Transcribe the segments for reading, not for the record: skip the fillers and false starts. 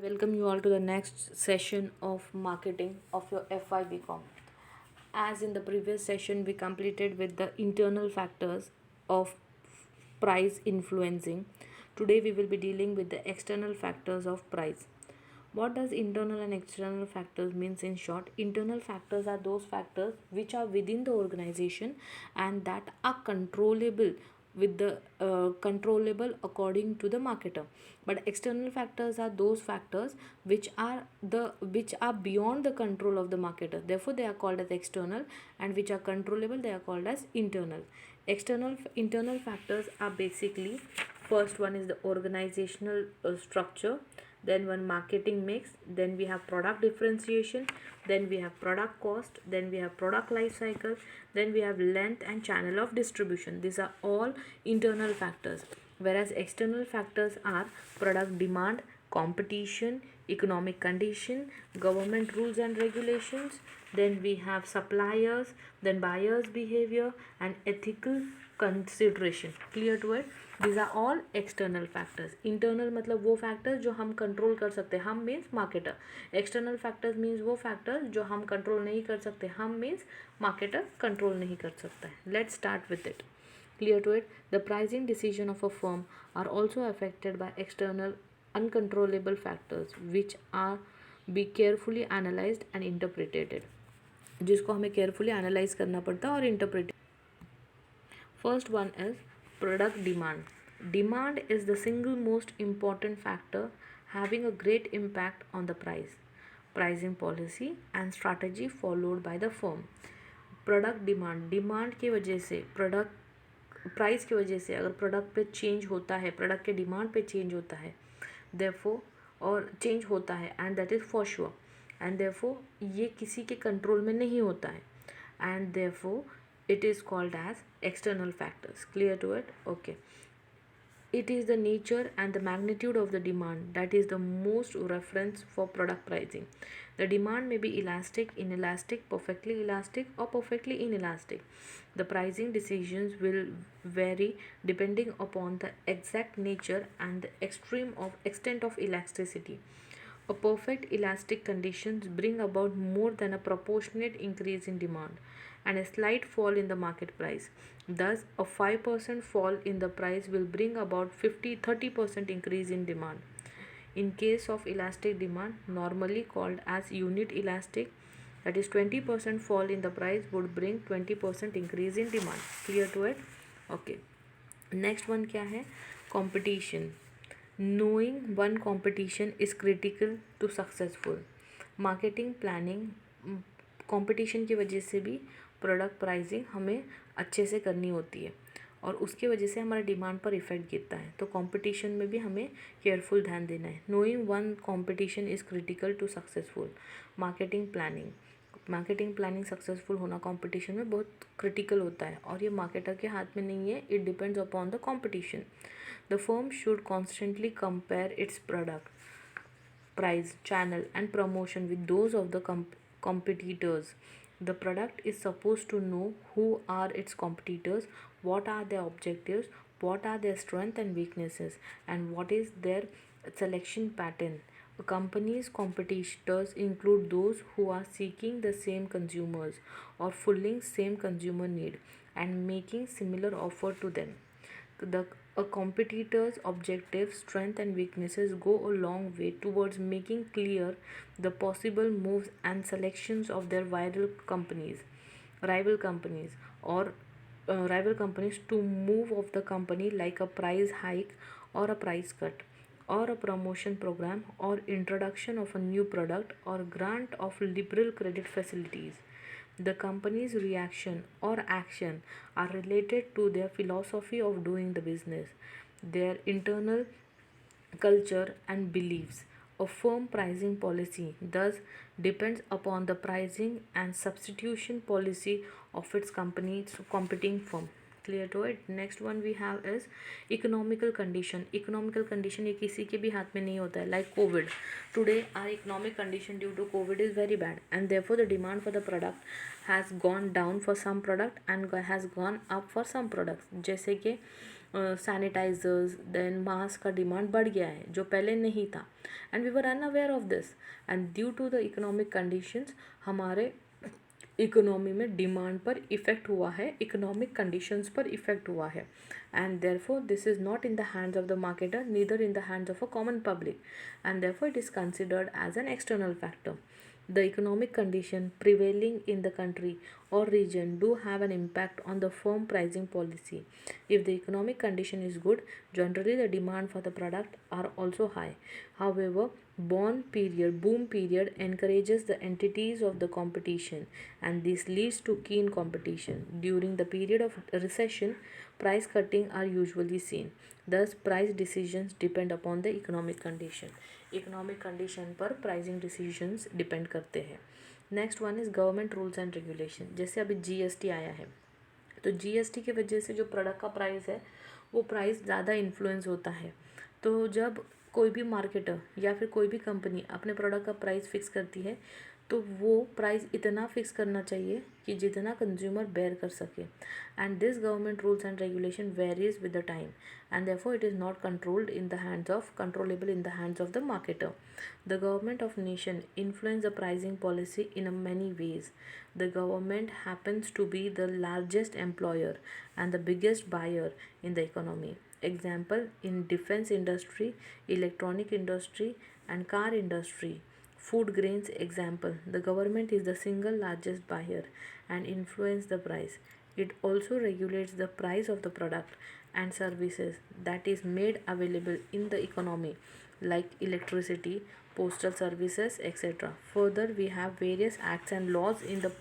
Welcome you all to the next session of marketing of your Fybcom. As in the previous session, we completed with the internal factors of price influencing. Today, we will be dealing with the external factors of price. What does internal and external factors means in short? Internal factors are those factors which are within the organization and that are controllable with the controllable according to the marketer. But external factors are those factors which are beyond the control of the marketer, therefore they are called as external, and which are controllable, they are called as internal. Internal factors are basically, first one is the organizational structure, then one marketing mix, then we have product differentiation, then we have product cost, then we have product life cycle, then we have length and channel of distribution. These are all internal factors, whereas external factors are product demand, competition, economic condition, government rules and regulations, then we have suppliers, then buyers behavior and ethical consideration. Clear to it? These are all external factors. Internal मतलब वो factors जो हम control कर सकते हैं, हम means marketer. External factors means वो factors जो हम control नहीं कर सकते, हम means marketer control नहीं कर सकता है. Let's start with it. Clear to it? The pricing decision of a firm are also affected by external uncontrollable factors which are be carefully analyzed and interpreted. जिसको हमें carefully analyze करना पड़ता है और interpret. First one is product demand. Demand is the single most important factor having a great impact on the price, pricing policy and strategy followed by the firm. Product demand की वजह से, product price की वजह से अगर product पे change होता है, प्रोडक्ट के डिमांड पे चेंज होता है, देयरफॉर और चेंज होता है and that is for sure, and therefore ये किसी के कंट्रोल में नहीं होता है, and therefore it is called as external factors. Clear to it? Okay. It is the nature and the magnitude of the demand that is the most reference for product pricing. The demand may be elastic, inelastic, perfectly elastic or perfectly inelastic. The pricing decisions will vary depending upon the exact nature and the extent of elasticity. A perfect elastic conditions bring about more than a proportionate increase in demand and a slight fall in the market price. Thus, a 5% fall in the price will bring about 30% increase in demand. In case of elastic demand, normally called as unit elastic, that is 20% fall in the price would bring 20% increase in demand. Clear to it? Okay. Next one क्या है? Competition. Knowing one competition is critical to successful. Marketing planning competition की वजह से भी product pricing हमें अच्छे से करनी होती है और उसकी वजह से हमारे डिमांड पर इफ़ेक्ट गिरता है, तो कंपटीशन में भी हमें केयरफुल ध्यान देना है. Knowing one competition is critical to successful. Marketing planning successful होना कंपटीशन में बहुत क्रिटिकल होता है और ये मार्केटर के हाथ में नहीं है. It depends upon the competition. The firm should constantly compare it's product price, channel and promotion with those of the competitors. The product is supposed to know who are its competitors, what are their objectives, what are their strengths and weaknesses, and what is their selection pattern. A company's competitors include those who are seeking the same consumers or fulfilling same consumer need and making similar offer to them. A competitor's objectives, strengths and weaknesses go a long way towards making clear the possible moves and selections of their rival companies to move of the company, like a price hike or a price cut or a promotion program or introduction of a new product or grant of liberal credit facilities. The company's reaction or action are related to their philosophy of doing the business, their internal culture and beliefs. A firm pricing policy thus depends upon the pricing and substitution policy of its company's competing firm. Clear to it? Next one we have is economical condition. Economical condition ये किसी के भी हाथ में नहीं होता है. Like COVID, today our economic condition due to COVID is very bad, and therefore the demand for the product has gone down for some product and has gone up for some products. जैसे कि sanitizers then mask का demand बढ़ गया है जो पहले नहीं था, and we were unaware of this, and due to the economic conditions हमारे इकोनॉमी में डिमांड पर इफ़ेक्ट हुआ है, इकोनॉमिक कंडीशंस पर इफ़ेक्ट हुआ है, and therefore this is not in the hands of the marketer neither in the hands of a common public, and therefore it is considered as an external factor. The economic condition prevailing in the country or region do have an impact on the firm pricing policy. If the economic condition is good, generally the demand for the product are also high. However, boom period encourages the entities of the competition, and this leads to keen competition. During the period of recession, price cutting are usually seen. Thus, price decisions depend upon the economic condition. Economic condition पर pricing decisions depend करते हैं. Next one is government rules and regulation. जैसे अभी GST आया है, तो GST की वजह से जो प्रोडक्ट का प्राइस है वो प्राइस ज़्यादा इन्फ्लुएंस होता है. तो जब कोई भी मार्केटर या फिर कोई भी कंपनी अपने प्रोडक्ट का प्राइस फिक्स करती है तो वो प्राइस इतना फिक्स करना चाहिए कि जितना कंज्यूमर बेयर कर सके, and this government rules and regulation varies with the time, and therefore it is not controllable in the hands of the marketer. The government of nation influence the pricing policy in a many ways. The government happens to be the largest employer and the biggest buyer in the economy. Example, in defense industry, electronic industry and car industry. Food grains example, the government is the single largest buyer and influence the price. It also regulates the price of the product and services that is made available in the economy like electricity, postal services, etc. Further, we have various acts and laws in the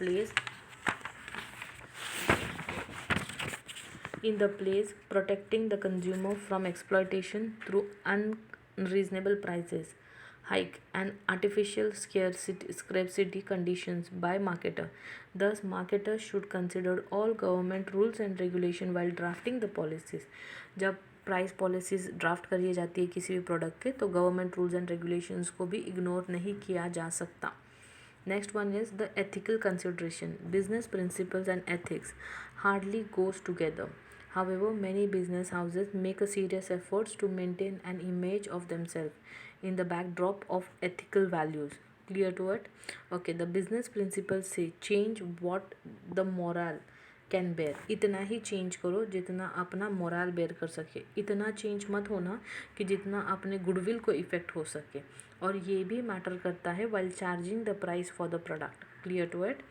place protecting the consumer from exploitation through unreasonable prices hike and artificial scarcity conditions by marketer. Thus, marketers should consider all government rules and regulation while drafting the policies. जब price policies draft करी जाती है किसी भी product के, तो government rules and regulations को भी इग्नोर नहीं किया जा सकता. Next one is the ethical consideration. Business principles and ethics hardly goes together. However, many business houses make a serious efforts to maintain an image of themselves in the backdrop of ethical values. Clear to it? Okay, the business principles say change what the moral can bear. इतना ही change करो जितना अपना moral bear कर सके. इतना change मत होना कि जितना अपने गुडविल को इफ़ेक्ट हो सके, और ये भी मैटर करता है while charging the price for the product. Clear to it?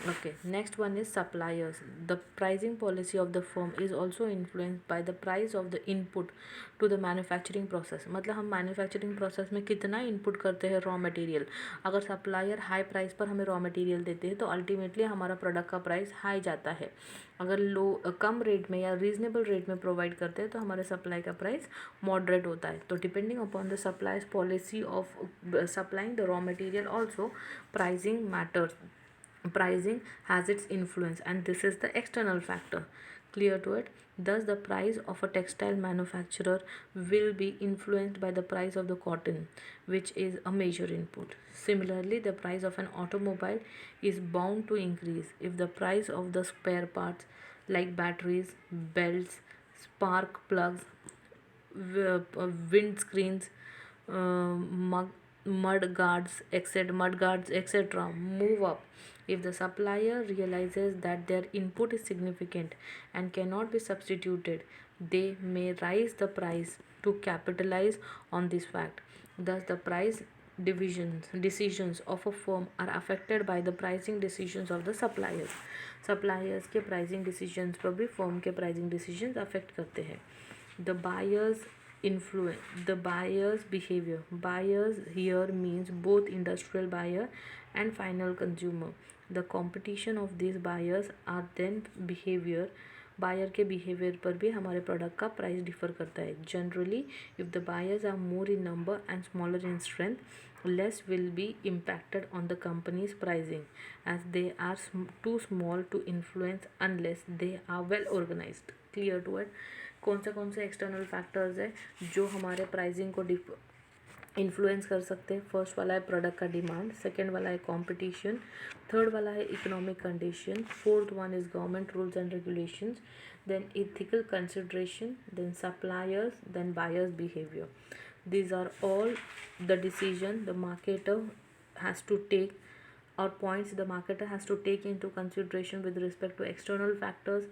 Okay, next one is suppliers. The pricing policy of the firm is also influenced by the price of the input to the manufacturing process. मतलब हम manufacturing process में कितना input करते हैं raw material. अगर supplier high price पर हमें raw material देते हैं तो अल्टीमेटली हमारा प्रोडक्ट का प्राइस हाई जाता है. अगर कम रेट में या रीजनेबल रेट में प्रोवाइड करते हैं तो हमारे सप्लाई का प्राइस मॉडरेट होता है. तो depending upon the supplies policy of supplying the raw material also pricing matters. Pricing has its influence, and this is the external factor. Clear to it? Thus, the price of a textile manufacturer will be influenced by the price of the cotton, which is a major input. Similarly, the price of an automobile is bound to increase if the price of the spare parts like batteries, belts, spark plugs, wind screens, mud guards, etc. move up. If the supplier realizes that their input is significant and cannot be substituted, they may raise the price to capitalize on this fact. Thus, the price decisions of a firm are affected by the pricing decisions of the suppliers. Suppliers के pricing decisions पर भी firm के pricing decisions affect करते हैं. The buyer's behavior. Buyers here means both industrial buyer and final consumer. The competition of these buyers are then behavior. Buyer के behaviour पर भी हमारे प्रोडक्ट का प्राइस डिफर करता है. Generally if the buyers are more in number and smaller in strength, less will be impacted on the company's pricing as they are too small to influence unless they are well organized. Clear to it? कौन से external factors है जो हमारे pricing को influence कर सकते हैं. First वाला है प्रोडक्ट का डिमांड, सेकेंड वाला है कंपटीशन, थर्ड वाला है economic condition, fourth one is government rules and regulations, then ethical consideration, then suppliers, then buyers behavior. These are all the decision the marketer has to take, or points the marketer has to take into consideration with respect to external factors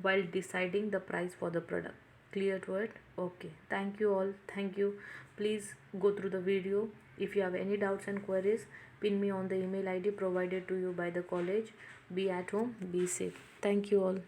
while deciding the price for the product. Clear to it? Okay, thank you all. Thank you. Please go through the video. If you have any doubts and queries, pin me on the email ID provided to you by the college. Be at home, be safe. Thank you all.